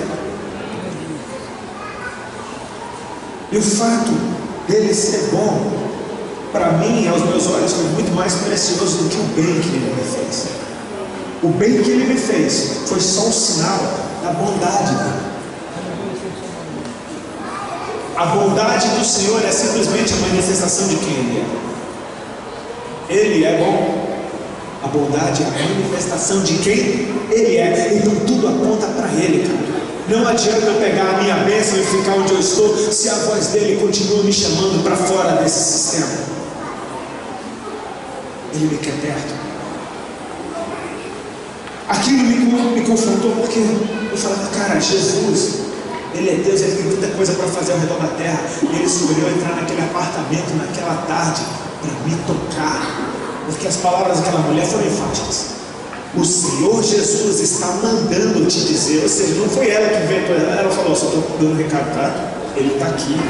E o fato dele ser bom, para mim, aos meus olhos, foi muito mais precioso do que o bem que ele me fez. O bem que ele me fez foi só um sinal da bondade dele. A bondade do Senhor é simplesmente a manifestação de quem Ele é. Ele é bom. A bondade é a manifestação de quem Ele é. Então tudo aponta para Ele, cara. Não adianta eu pegar a minha bênção e ficar onde eu estou, se a voz dele continua me chamando para fora desse sistema. Ele me quer perto. Aquilo me confrontou, porque eu falava, cara, Jesus, Ele é Deus, Ele tem muita coisa para fazer ao redor da terra, e Ele escolheu entrar naquele apartamento naquela tarde para me tocar, porque as palavras daquela mulher foram enfáticas. O Senhor Jesus está mandando te dizer, ou seja, não foi ela que inventou, ela falou, só estou dando um recado, tá? Ele está aqui,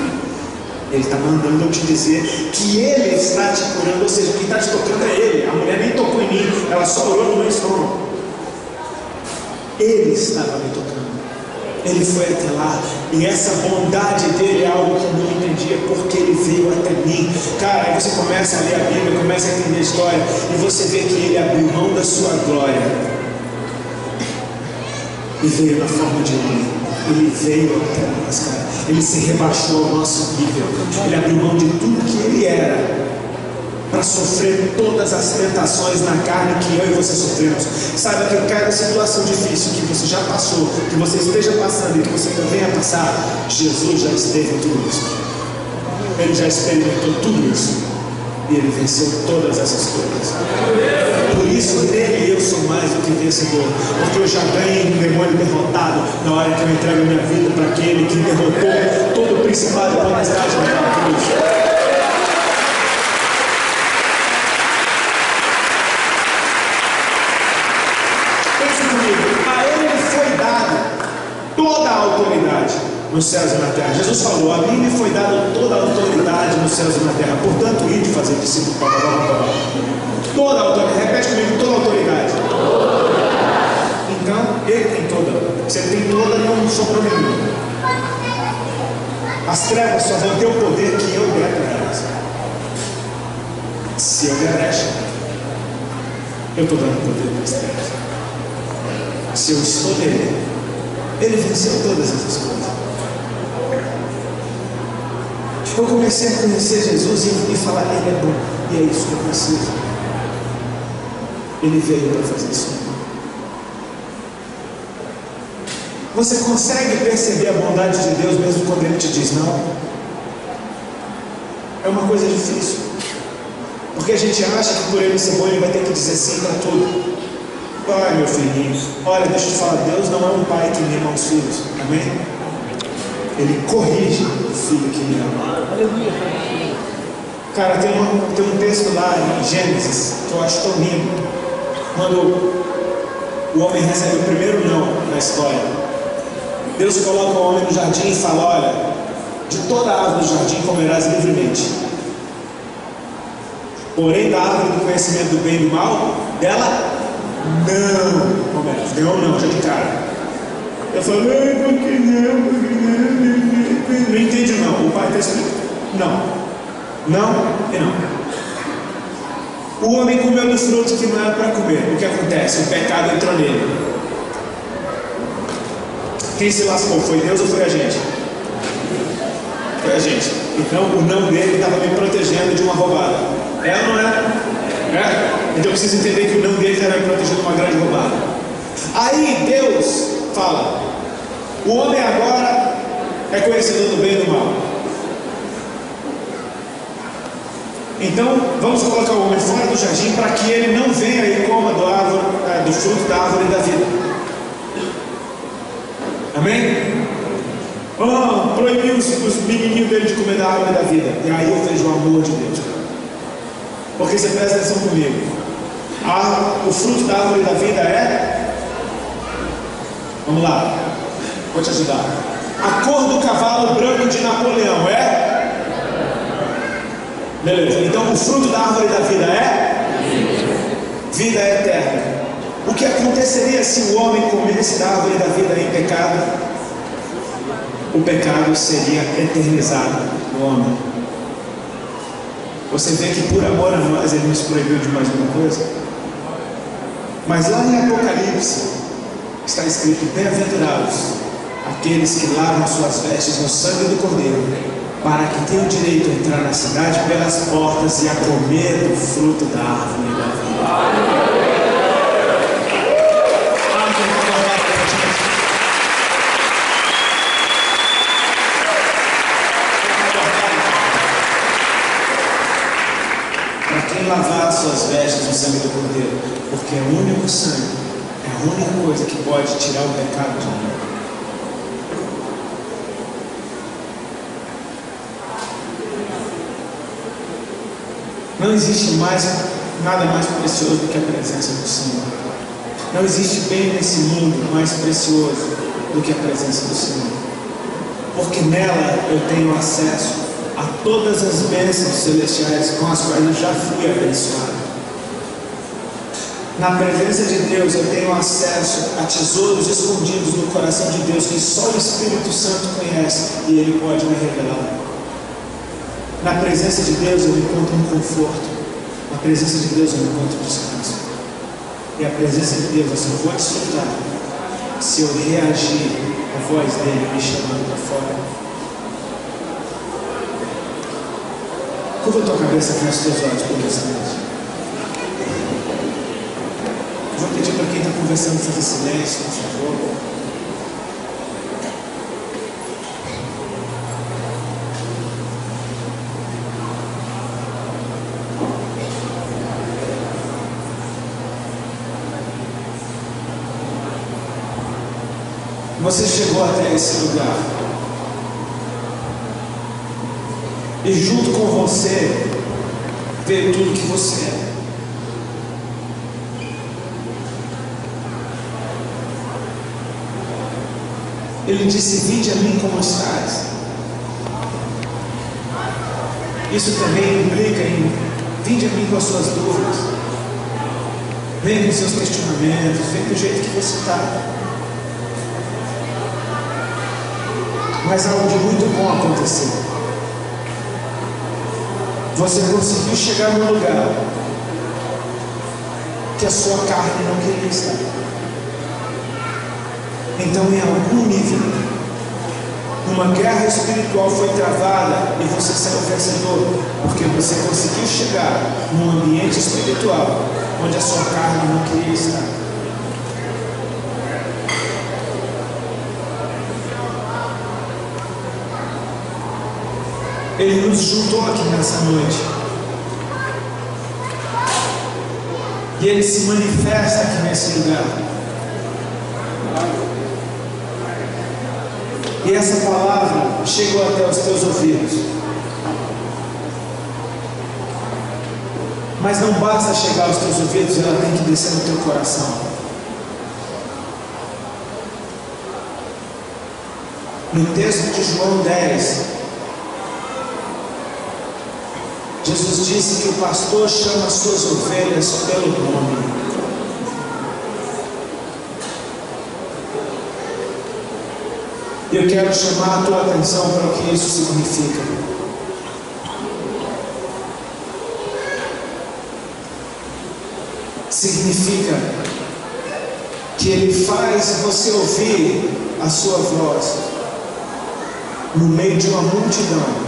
Ele está mandando eu te dizer que Ele está te curando, ou seja, quem está te tocando é Ele. A mulher nem tocou em mim, ela só orou no meu estômago. Ele estava me tocando, Ele foi até lá, e essa bondade dele é algo que eu não entendia, porque Ele veio até mim. Cara, aí você começa a ler a Bíblia, começa a entender a história, e você vê que Ele abriu mão da sua glória e veio na forma de homem. Ele veio até nós, cara. Ele se rebaixou ao nosso nível. Ele abriu mão de tudo que Ele era para sofrer todas as tentações na carne que eu e você sofremos. Saiba que em cada situação difícil que você já passou, que você esteja passando e que você ainda venha passar, Jesus já esteve em tudo isso. Ele já experimentou tudo isso, e Ele venceu todas essas coisas. Por isso nele eu sou mais do que vencedor, porque eu já ganhei um demônio derrotado na hora que eu entrego a minha vida para aquele que derrotou todo o principado e potestade naquela cruz. A Ele foi dado toda a autoridade nos céus e na terra. Jesus falou, a mim me foi dada toda a autoridade nos céus e na terra, portanto, ide fazer discípulo. Toda a autoridade, repete comigo, toda a autoridade. Então, Ele tem toda. Você tem toda, não sobrou nenhuma. As trevas só vão ter o poder que eu der para elas. Se eu der brecha, eu estou dando poder para as trevas. Se eu estou nele, Ele venceu todas essas coisas. Eu comecei a conhecer Jesus e falar, Ele é bom, e é isso que eu preciso. Ele veio para fazer isso. Você consegue perceber a bondade de Deus mesmo quando Ele te diz não? É uma coisa difícil, porque a gente acha que por Ele ser bom Ele vai ter que dizer sim para tudo. Olha, meu filhinho, olha, deixa eu te falar, Deus não é um pai que mima os filhos, amém? Ele corrige o filho que me ama. Cara, tem um texto lá em Gênesis que eu acho tão lindo, quando o homem recebe o primeiro não na história. Deus coloca o homem no jardim e fala, olha, de toda a árvore do jardim comerás livremente, porém da árvore do conhecimento do bem e do mal, dela não comerás. Ganhou não, já de cara. Eu falei, porque não entende não. O pai está escrito não e não. O homem comeu do fruto que não era para comer. O que acontece? O pecado entrou nele. Quem se lascou? Foi Deus ou foi a gente? Foi a gente. Então o não dele estava me protegendo de uma roubada. É ou não é? É? Então eu preciso entender que o não dele era me protegendo de uma grande roubada. Aí Deus fala, o homem agora é conhecedor do bem e do mal. Então vamos colocar o homem fora do jardim para que ele não venha e coma do fruto da árvore da vida. Amém? Oh, proibiu os menininhos dele de comer da árvore da vida. E aí eu vejo o amor de Deus. Porque você presta atenção comigo. O fruto da árvore da vida é... Vamos lá, vou te ajudar. A cor do cavalo branco de Napoleão é? Beleza, então o fruto da árvore da vida é? Vida eterna. O que aconteceria se o homem comesse da árvore da vida em pecado? O pecado seria eternizado no homem. Você vê que por amor a nós Ele nos proibiu de mais uma coisa. Mas lá em Apocalipse está escrito, bem-aventurados aqueles que lavam suas vestes no sangue do Cordeiro, para que tenham direito a entrar na cidade pelas portas e a comer do fruto da árvore da vida. Venha lavar suas vestes no sangue do Cordeiro, porque é o único sangue, é a única coisa que pode tirar o pecado de mim. Não existe nada mais precioso do que a presença do Senhor. Não existe bem nesse mundo mais precioso do que a presença do Senhor. Porque nela eu tenho acesso a todas as bênçãos celestiais com as quais eu já fui abençoado. Na presença de Deus eu tenho acesso a tesouros escondidos no coração de Deus que só o Espírito Santo conhece e Ele pode me revelar. Na presença de Deus eu encontro um conforto. Na presença de Deus eu encontro descanso. E a presença de Deus eu só vou desfrutar se eu reagir à voz dele me chamando para fora. Curva a tua cabeça, fecha os teus olhos por um instante. Vou pedir para quem está conversando fazer silêncio, por favor. Você chegou até esse lugar e junto com você veio tudo que você é. Ele disse: vinde a mim como estás. Isso também implica em vinde a mim com as suas dúvidas, vem com os seus questionamentos, vem do jeito que você está. Mas algo de muito bom aconteceu. Você conseguiu chegar num lugar que a sua carne não queria estar. Então, em algum nível, uma guerra espiritual foi travada e você saiu vencedor, porque você conseguiu chegar num ambiente espiritual onde a sua carne não queria estar. Ele nos juntou aqui nessa noite. E Ele se manifesta aqui nesse lugar. E essa palavra chegou até os teus ouvidos. Mas não basta chegar aos teus ouvidos, ela tem que descer no teu coração. No texto de João 10, Jesus disse que o pastor chama as suas ovelhas pelo nome. E eu quero chamar a tua atenção para o que isso significa. Significa que Ele faz você ouvir a sua voz no meio de uma multidão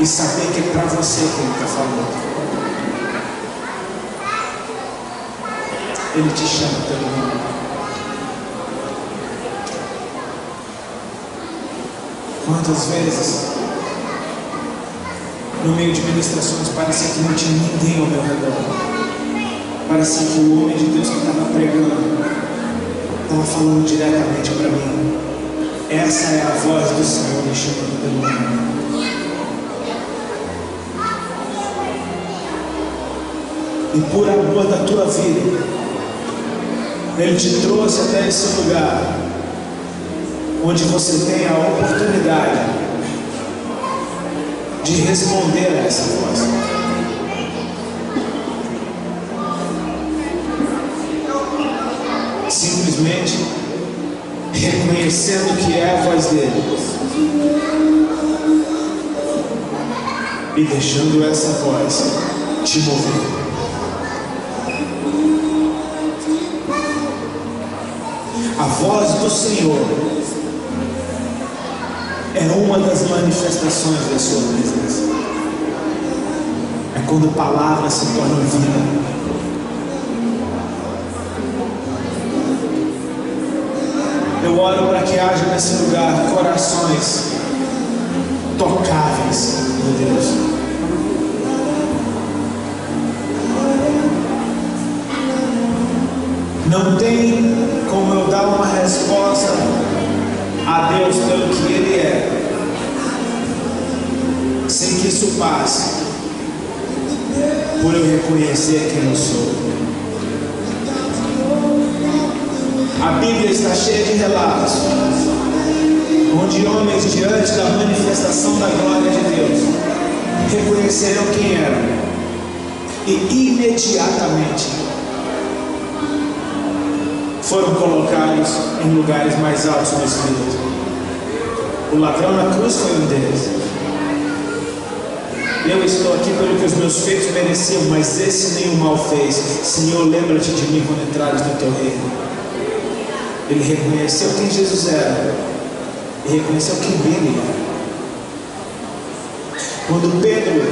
e saber que é para você que Ele está falando. Ele te chama pelo nome. Quantas vezes, no meio de ministrações, parecia que não tinha ninguém ao meu redor. Parecia que o homem de Deus que estava pregando estava falando diretamente para mim. Essa é a voz do Senhor me chamando pelo nome. E por amor da tua vida, Ele te trouxe até esse lugar, onde você tem a oportunidade de responder a essa voz. Simplesmente reconhecendo que é a voz dele e deixando essa voz te mover. A voz do Senhor é uma das manifestações da sua presença. É quando palavras se tornam vida. Eu oro para que haja nesse lugar corações tocáveis, meu Deus. tem como eu dar uma resposta a Deus pelo que Ele é, sem que isso passe por eu reconhecer quem eu sou. A Bíblia está cheia de relatos onde homens, diante da manifestação da glória de Deus, reconheceram quem eram e imediatamente foram colocados em lugares mais altos no Espírito. O ladrão na cruz foi um deles. Eu estou aqui pelo que os meus feitos mereciam, mas esse nenhum mal fez. Senhor, lembra-te de mim quando entrares no teu reino. Ele reconheceu quem Jesus era e reconheceu quem ele era. Quando Pedro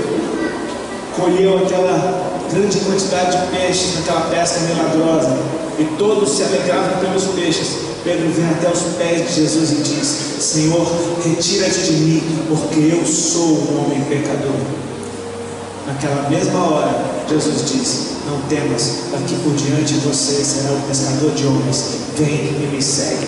colheu aquela grande quantidade de peixes naquela pesca milagrosa e todos se alegravam pelos peixes, Pedro vem até os pés de Jesus e diz: Senhor, retira-te de mim, porque eu sou um homem pecador. Naquela mesma hora, Jesus disse: não temas, daqui por diante você será um pescador de homens. Vem e me segue.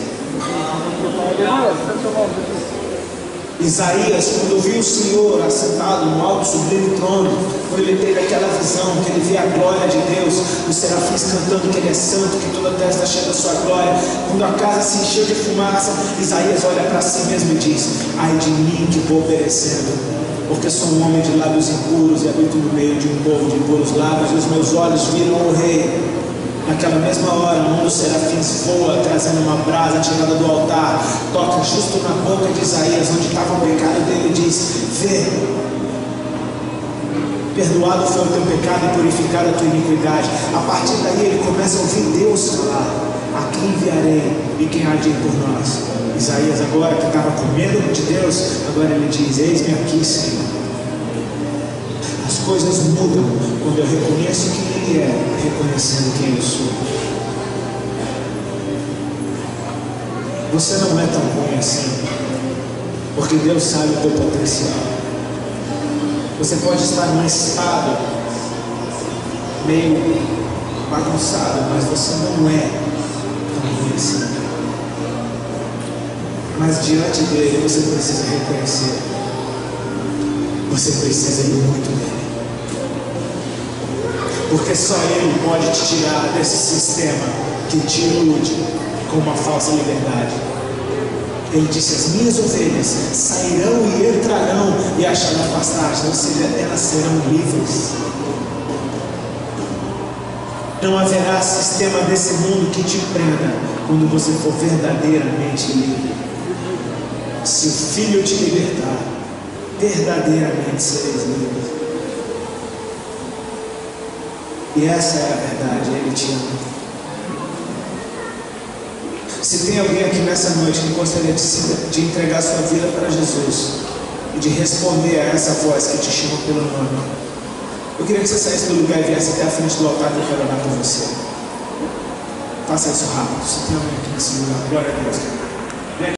Isaías, quando viu o Senhor assentado no alto sublime trono, quando ele teve aquela visão, que ele via a glória de Deus, os serafins cantando que ele é santo, que toda a terra está cheia da sua glória, quando a casa se encheu de fumaça, Isaías olha para si mesmo e diz: ai de mim que vou perecendo, porque sou um homem de lábios impuros e habito no meio de um povo de impuros lábios, e os meus olhos viram o Rei. Naquela mesma hora, um dos serafins voa, trazendo uma brasa tirada do altar, toca justo na boca de Isaías, onde estava o pecado dele, e diz: vê, perdoado foi o teu pecado e purificada a tua iniquidade. A partir daí ele começa a ouvir Deus falar: a quem enviarei e quem há de ir por nós? Isaías, agora que estava com medo de Deus, agora ele diz: eis-me aqui, Senhor. As coisas mudam quando eu reconheço quem Ele é, reconhecendo quem eu sou. Você não é tão ruim assim, porque Deus sabe o teu potencial. Você pode estar num estado meio bagunçado, mas você não é tão ruim assim. Mas diante dele você precisa reconhecer. Você precisa ir muito dele. Porque só Ele pode te tirar desse sistema que te ilude com uma falsa liberdade. Ele disse: as minhas ovelhas sairão e entrarão e acharão pastagem, ou seja, elas serão livres. Não haverá sistema desse mundo que te prenda quando você for verdadeiramente livre. Se o Filho te libertar, verdadeiramente sereis livres. E essa é a verdade, Ele te ama. Se tem alguém aqui nessa noite que gostaria de entregar sua vida para Jesus e de responder a essa voz que te chama pelo nome, eu queria que você saísse do lugar e viesse até a frente do altar, que eu quero orar por você. Faça isso rápido. Se tem alguém aqui nesse lugar, glória a Deus.